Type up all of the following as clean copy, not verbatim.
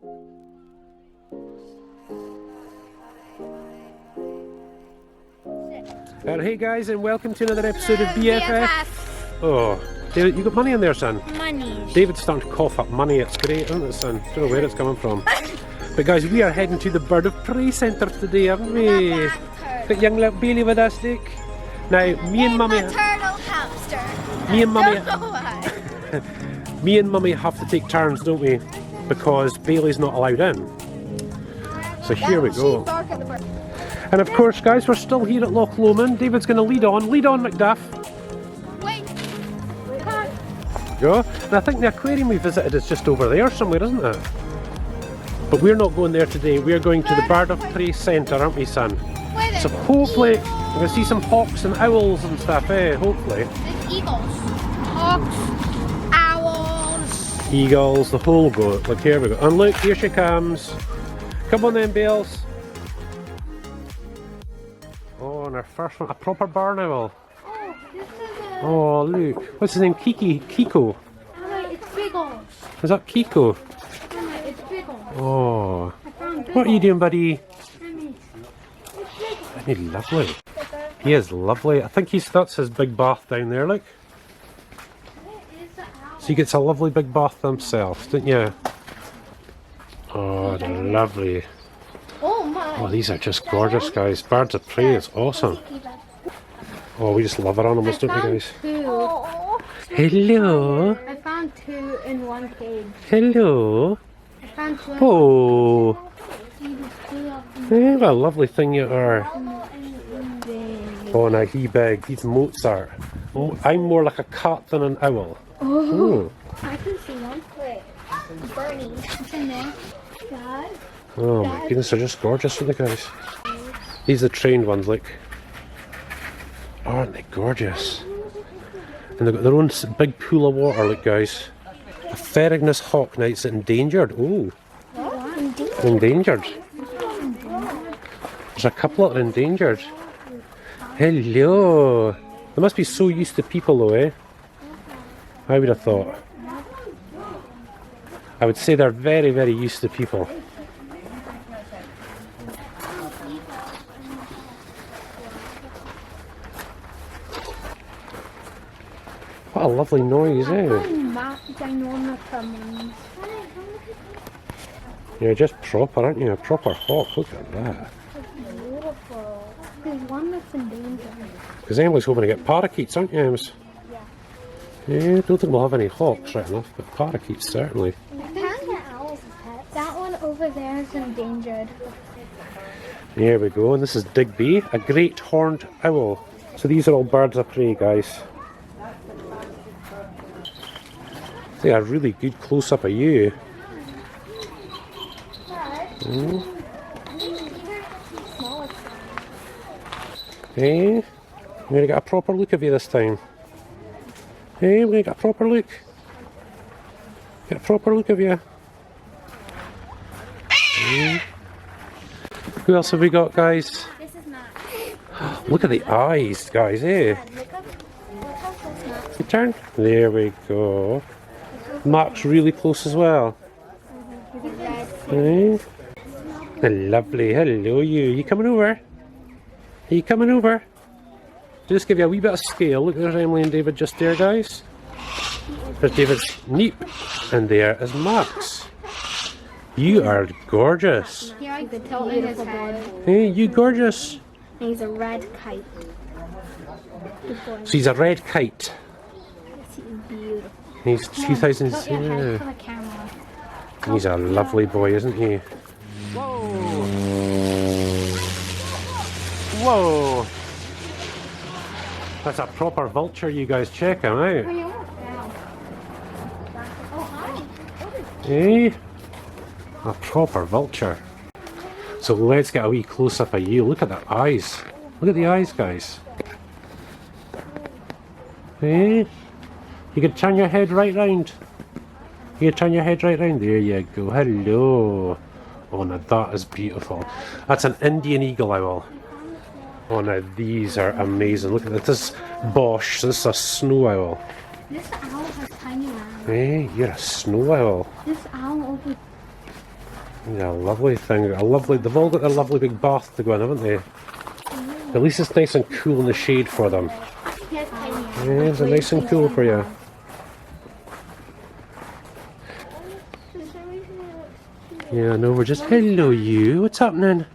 Hey guys, and welcome to another episode of BFF. Oh, David, you got money in there, son? Money. David's starting to cough up money. It's great, isn't it, son? Don't know where it's coming from. But guys, we are heading to the Bird of Prey Centre today, haven't we? Got young little Bailey with us, Dick. Now, me and Mummy. Turtle hamster. Me and Mummy. Don't know why. Me and Mummy have to take turns, don't we? Because Bailey's not allowed in. So here we go. And of course, guys, we're still here at Loch Lomond. David's going to lead on. Lead on, McDuff. Wait. Go. And I think the aquarium we visited is just over there somewhere, isn't it? But we're not going there today. We're going to the Bird of Prey Centre, aren't we, son? So hopefully we're going to see some hawks and owls and stuff, eh? Hopefully. There's eagles. Hawks. Owls. Eagles, the whole boat. Look, here we go. And look, here she comes. Come on then, Bales. Oh, and our first one, a proper barn owl. Oh, this is a... Oh, look. What's his name? Kiko. It's Biggles. Is that Kiko? It's Biggles. Oh. What are you doing, buddy? Isn't he lovely? He is lovely. I think that's his big bath down there, look. So he gets a lovely big bath himself, don't you? Oh, they're lovely. Oh, these are just gorgeous, guys. Birds of Prey is awesome. Oh, we just love our animals, don't we, guys? Hello. I found two in one cage. Hello. I found two. Oh. What a lovely thing you are. Oh, now he big. He's Mozart. Oh, I'm more like a cat than an owl. Oh. I can see one. Wait. Birnie. It's in there. Dad. Oh my goodness, they're just gorgeous, aren't they, guys? These are the trained ones, like. Aren't they gorgeous? And they've got their own big pool of water, look, guys. A Ferrignus hawk, now it's endangered. Oh. Endangered. There's a couple that are endangered. Hello. They must be so used to people though, eh? I would have thought. I would say they're very, very used to people. What a lovely noise, eh? You're just proper, aren't you? A proper hawk. Look at that. Beautiful. There's one that's endangered. Because Emily's hoping to get parakeets, aren't you, Ems? Yeah. Yeah, I don't think we'll have any hawks right enough, but parakeets certainly. You can get owls as pets. That one over there is endangered. Here we go, and this is Digby, a great horned owl. So these are all birds of prey, guys. They are really good close-up of you. Hey, we're going to get a proper look of you this time. Hey, we're going to get a proper look. Get a proper look of you. Hey. Who else have we got, guys? This is Max. Look at the eyes, guys, eh? You turn. There we go. Mark's really close as well. Hey. Lovely. Hello, you. You coming over? Are you coming over? Just give you a wee bit of scale. Look, there's Emily and David just there, guys. There's David's Neep, and there is Max. You are gorgeous. Here I could tell in his head. Hey, you gorgeous. And he's a red kite. So he's a red kite. He's beautiful. He's 2000. Put your head for the camera. He's a lovely boy, isn't he? Whoa! Whoa! That's a proper vulture, you guys. Check him out. Oh, hi. Eh? A proper vulture. So let's get a wee close-up of you. Look at the eyes. Look at the eyes, guys. Eh? You can turn your head right round. You can turn your head right round. There you go. Hello. Oh, now that is beautiful. That's an Indian eagle owl. Oh, now these are amazing. Look at this. This is Bosch. This is a snow owl. This owl has tiny eyes. Hey, you're a snow owl. This owl over Yeah, lovely thing. They've all got a lovely big bath to go in, haven't they? At least it's nice and cool in the shade for them. Yeah, it's nice and cool for you. Yeah, no, we're just, hello you, what's happening?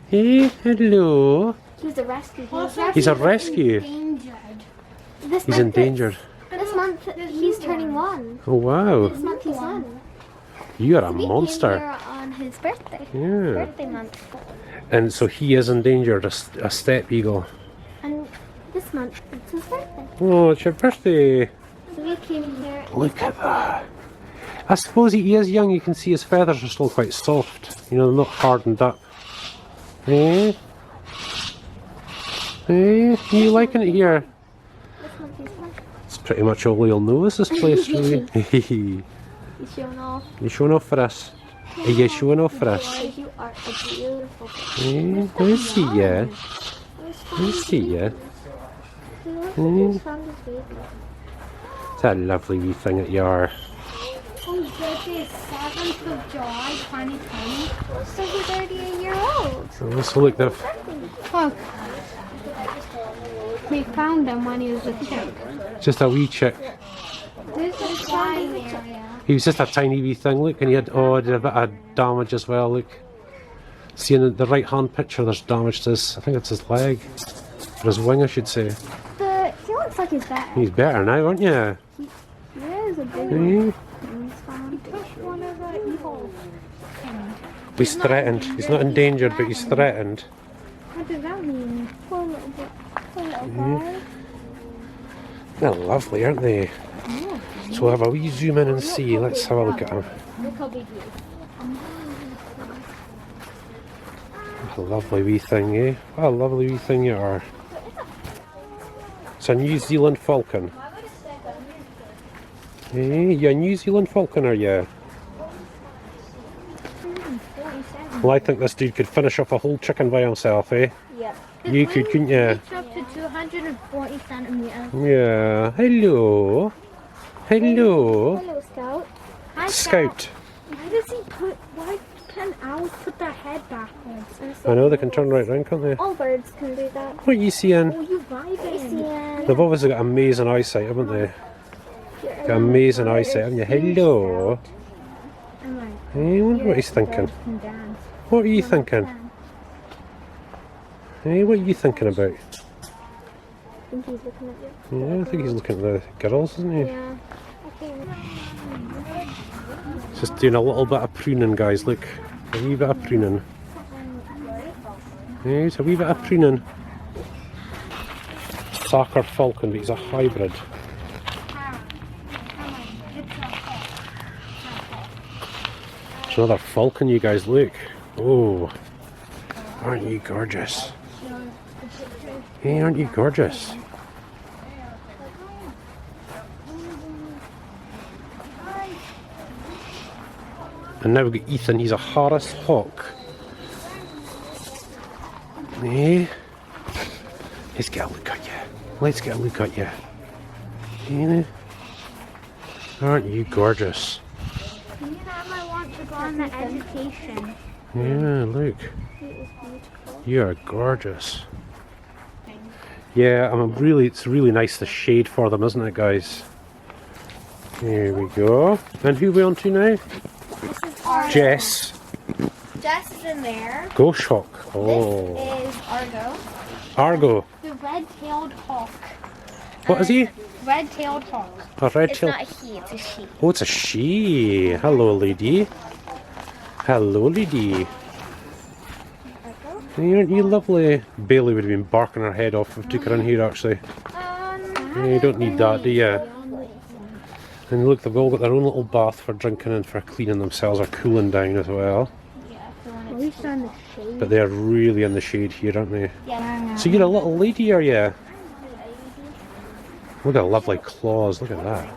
Hey, hello. He's a rescue. He's a rescue. He's endangered. This month he's turning 1. Oh wow. This month he's 1. You are a We monster. came here on his birthday. Yeah. Birthday month. And so he is endangered, a steppe eagle. And this month it's his birthday. Oh, it's your birthday. So we came here. Look at that. I suppose he is young, you can see his feathers are still quite soft. You know, they're not hardened up. Eh? Eh? Are you liking it here? This month he's 1. It's pretty much all you'll know is this place, really. He's showing off. You showing off for us? Are you showing off for us? Boy, you are a beautiful Eh? I see ya. I see ya. It's a lovely wee thing that you are. Oh, birthday is 7th of July 2020. So he's already a year old. So look, they've... Look. We found him when he was a chick. Just a wee chick. There's a flying area. He was just a tiny wee thing, look, and he had, oh, did a bit of damage as well, look. See in the right hand picture there's damage to his, I think it's his leg. Or his wing, I should say. He looks like he's better. He's better now, aren't you? He is a big one. Eh? One of the evil. He's threatened. He's not endangered, but he's threatened. What does that mean? Poor little bit. Poor little guy. They're lovely, aren't they? So we'll have a wee zoom in and see. Let's have a look at him. Look how big he is. A lovely wee thing, eh? What a lovely wee thing you are. It's a New Zealand Falcon. Eh? You a New Zealand Falcon, are you? Well, I think this dude could finish off a whole chicken by himself, eh? Yep. You could, couldn't you? It's up to 240 centimeters. Yeah. Hello. Hello. Hello, Scout. Hi, Scout. Why can owls put their head backwards? I know, they can turn right round, can't they? All birds can do that. What are you seeing? Oh, you vibing. They've obviously got amazing eyesight, haven't they? Got amazing eyesight, haven't you? Hello. Hey, I wonder what he's thinking. What are you thinking? Hey, what are you thinking about? I think he's looking at you. Yeah, I think he's looking at the girls, isn't he? Yeah. Just doing a little bit of pruning, guys. Look, a wee bit of pruning. Yeah, it's a wee bit of pruning. Soccer falcon, but he's a hybrid. It's another falcon, you guys. Look. Oh, aren't you gorgeous? Hey, aren't you gorgeous? And now we've got Ethan, he's a Harris hawk. Eh? Let's get a look at you. Let's get a look at you. Eh? Aren't you gorgeous? I want to go on the education. Yeah, look. You are gorgeous. Yeah, it's really nice the shade for them, isn't it, guys? Here we go. And who are we on to now? This is Argo. Jess. Jess is in there. Ghost hawk. Oh. This is Argo. Argo. The red-tailed hawk. What is he? Red-tailed hawk. A red It's tail. not a he, it's a she. Oh, it's a she. Hello, lady. Hello, lady. Aren't you lovely? Bailey would have been barking her head off if we took her in here, actually. You don't need that, do you? And look, they've all got their own little bath for drinking and for cleaning themselves or cooling down as well. At least on the shade. But they're really in the shade here, aren't they? Yeah. So you're a little lady, are you? Look at the lovely claws, look at that.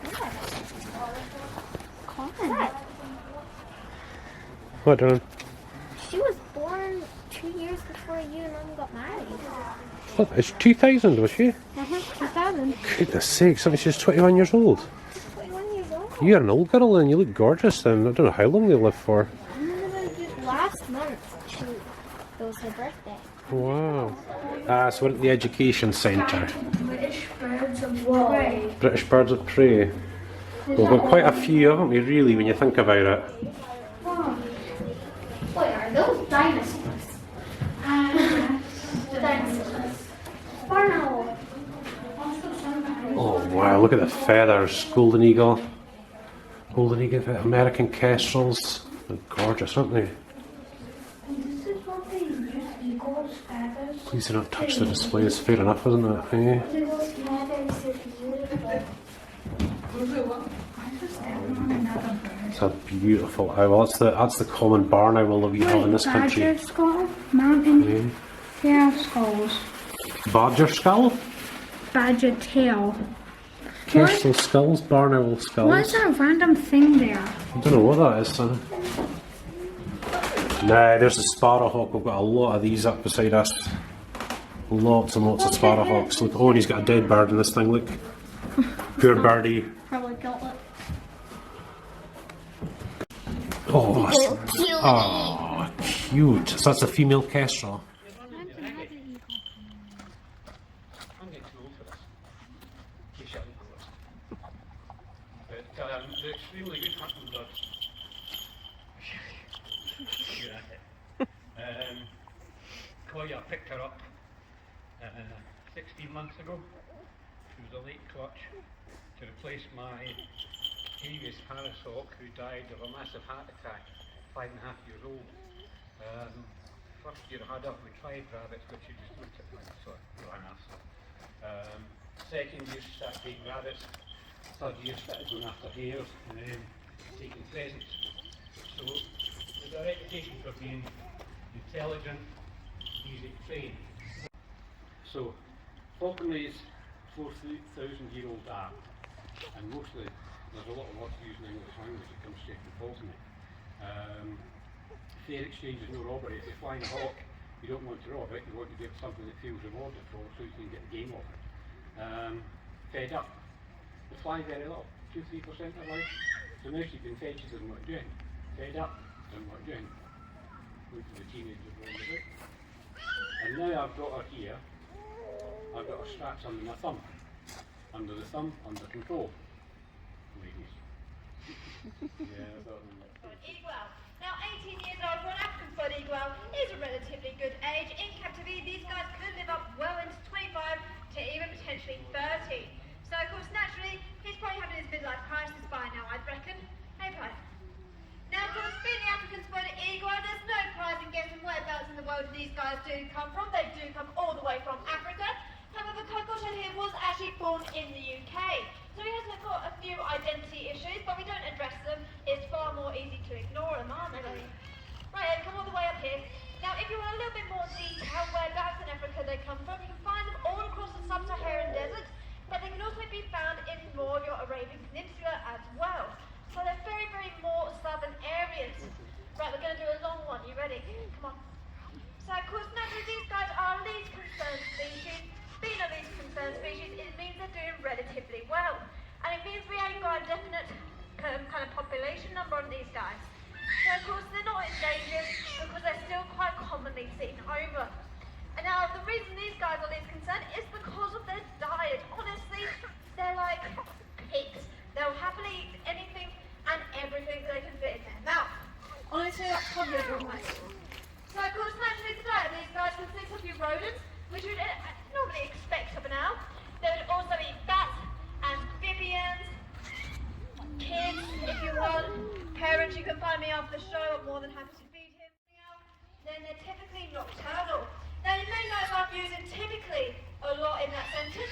What, darling? She was born 2 years before you and Mum got married. What, it's 2000, was she? 2000. Goodness sake, something she's 21 years old. 21 years old. You're an old girl and you look gorgeous, and I don't know how long they live for. month. It was her birthday. Wow. So we're at the education centre. British birds of prey. British birds of prey. We've got quite a few, haven't we, really, when you think about it? Oh. What are those dinosaurs? Dinosaurs. Barno. Oh wow, look at the feathers. Golden eagle. Golden eagle, American kestrels. They're gorgeous, aren't they? This is what they use eagles' feathers. Please do not touch the displays. Fair enough, isn't it? Eh? Eagles' feathers are beautiful. It's a beautiful owl. That's the common barn owl that we have in this country. Badger skull? Mountain? Yeah, skulls. Badger skull? Badger tail. Kestrel skulls, barn owl skulls. What's that random thing there? I don't know what that is, son. Nah, there's the sparrowhawk. We've got a lot of these up beside us. Lots and lots of sparrowhawks. Look, oh, and he's got a dead bird in this thing, look. Poor birdie. Probably got it. Oh, cute. So that's a female kestrel. They're extremely good hunting birds. Koya picked her up 16 months ago. She was a late clutch to replace my previous Harris hawk who died of a massive heart attack, 5.5 years old. First year I had up, we tried rabbits, but she just looked at me, so I ran after. Second year she started taking rabbits. Third year started going after hares and then taking pheasants. So there's a reputation for being intelligent, easy to train. So falconry is 4,000-year-old art, and mostly there's a lot of words using English language that comes straight from falconry. Fair exchange is no robbery. If you're flying a hawk, you don't want to rob it, you want to give something that feels rewarded for so you can get the game off it. Fed up. They fly very low, 2-3% of life. So now she's been fed, she doesn't know what to do. Fed up, doesn't know what to do. Look at the teenagers rolling about. And now I've got her here, I've got her straps under my thumb. Under the thumb, under control. Ladies. Yeah, I thought Eagle. Now 18 years old for an African spotted eagle is a relatively good age. In captivity, these guys could live up well into 25 to even potentially 30. So of course, naturally, he's probably having his midlife crisis by now, I'd reckon. Hey, Pipe. Now, of course, being the African spotted eagle, there's no prize in guessing whereabouts in the world these guys do come from. They do come all the way from Africa. However, Kokosha here was actually born in the UK. So he has got a few identity issues, but we don't address them. It's far more easy to ignore them, aren't they? Right, come all the way up here. Now, if you want a little bit more detail whereabouts in Africa they come from, you can find them all across the sub-Saharan desert, but they can also be found in more of your Arabian Peninsula as well. So they're very, very more southern areas. Right, we're going to do a long one. You ready? Come on. So, of course, naturally, these guys are least concerned species. Being a least concerned species, it means they're doing relatively well. And it means we ain't got a definite kind of population number on these guys. So, of course, they're not endangered because they're still quite commonly seen over. And now, the reason these guys are least concerned is because of their diet. Honestly, they're like pigs. They'll happily eat anything and everything they can fit in their mouth. Honestly, that's probably the most. So, of course, naturally, the diet of these guys consists of your rodents, which you'd normally expect of an owl. They would also eat bats, amphibians, kids, if you want. Parents, you can find me after the show. I'm more than happy to feed him. Then they're typically nocturnal. Now, you may know I'm using typically a lot in that sentence,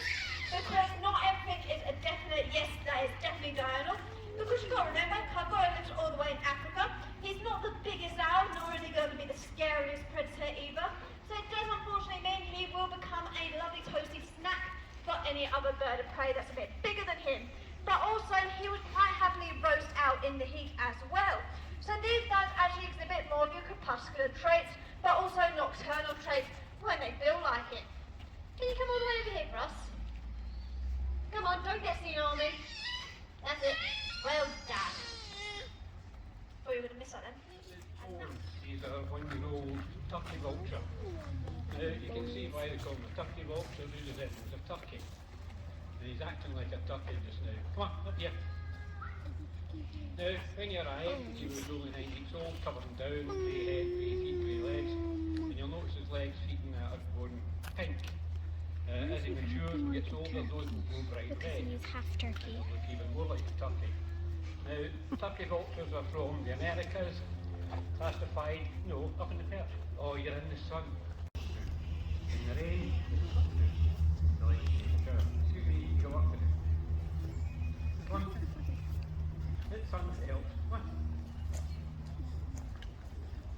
because not everything is a definite yes, that is definitely diurnal. Because you've got to remember, Kakko lives all the way in Africa. He's not the biggest owl, nor is he going to be the scariest predator either. So it does unfortunately mean he will become a lovely toasty snack for any other bird of prey that's a bit bigger than him. But also, he would quite happily roast out in the heat as well. So these guys actually exhibit more of your crepuscular traits, but also nocturnal traits when they feel like it. Can you come all the way over here for us? Come on, don't get seen on me. That's it. Well done. Oh, you would have missed that then. species are 1-year-old turkey vulture. Now you can see why they call him a turkey vulture. There's it. He's a turkey. And he's acting like a turkey just now. Come on, up here. Now, when you arrived, he was only 9 weeks old, covered him down, grey head, grey feet, grey legs. And you'll notice his legs, feet and that are going pink. As he matures and gets older, those will go bright red. He's half turkey. They'll look even more like a turkey. Now, turkey vultures are from the Americas, classified, no, up in the perch. Oh, you're in the sun. In the rain. Excuse me, you go up with it. Come on. Hit sun helps. Come on.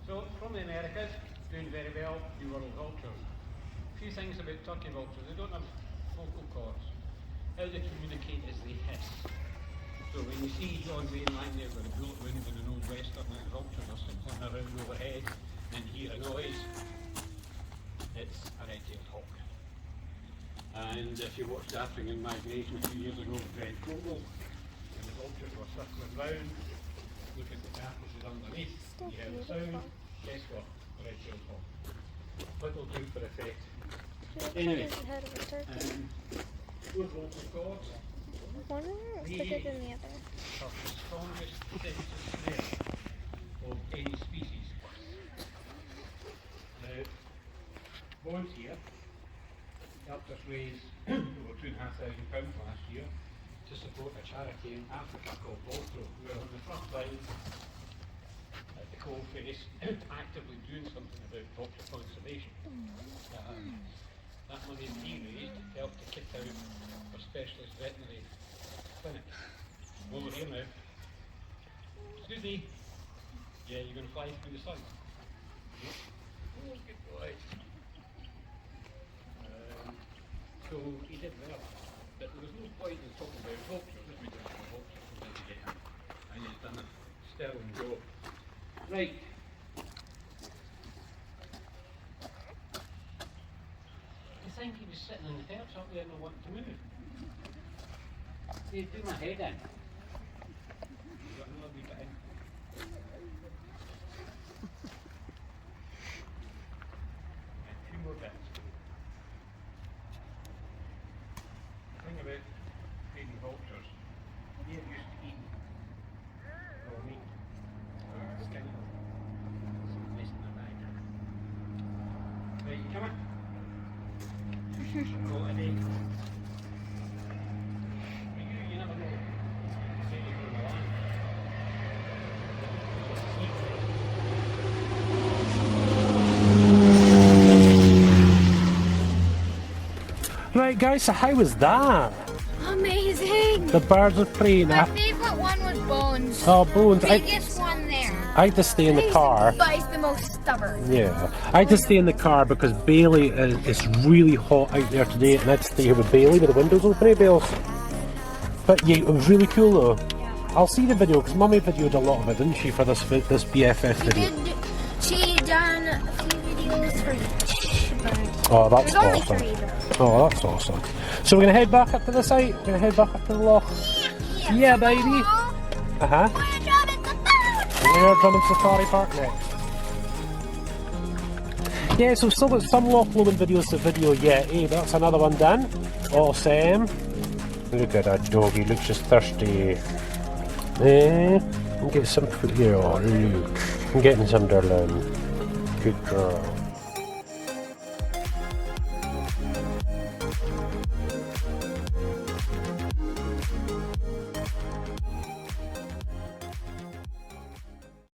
So, from the Americas, doing very well, new world vultures. A few things about turkey vultures. They don't have vocal cords. How they communicate is they hiss. So when you see John Wayne lying there with a bullet wound in the northwestern and vultures are simply around overhead and hear a noise, it's a red-tailed hawk. And if you watched the African migration a few years ago with Red Global, and the vultures were circling round, look at the carcasses underneath, you hear the sound, guess what? A red-tailed hawk. Little do for effect. Anyway, those vocal cords, One is bigger than the other. are the strongest sensitive snare of any species. Now, Bones here helped us raise over £2,500 last year to support a charity in Africa called Vulture, who are on the front line at the coalface actively doing something about vulture conservation. That money we raised helped to kit out for specialist veterinary clinics. Over here now. Excuse me. Yeah, you're going to fly through the sun. Oh, good boy. So he did well, but there was no point in talking about vultures if we didn't have a vulture to get him. And he's done a sterling job. Right. I think he was sitting in the perch up there and not wanting to move. He'd do my head in. You got another wee bit in. And 2 more bits. The thing about feeding vultures, they're used to eating raw meat. It's kind of some mess in their bag. Right, you come on. Call it a day. You never know. Say you're going to land. Right guys, so how was that? Amazing! The birds of prey. My favourite one was Bones. Oh, Bones. The biggest one there. I had to stay in the car. But he's the most stubborn. Yeah, I had to stay in the car because Bailey it's really hot out there today, and I had to stay here with Bailey with the windows open, eh, Bales? But yeah, it was really cool though. Yeah. I'll see the video because Mummy videoed a lot of it, didn't she, for this BFF video? She done a few videos for each bird. Oh, that's There's only awesome. 3 though. Oh, that's awesome. So we're gonna head back up to the site. We're gonna head back up to the Loch. Yeah, baby. Uh-huh. We're Drummond Safari Park next. Yeah, so still got some Loch Lomond videos to video yet, eh? That's another one done. Awesome. Look at that dog, he looks just thirsty. Eh? Get some food here. Oh, look. I'm getting some, darling. Good girl.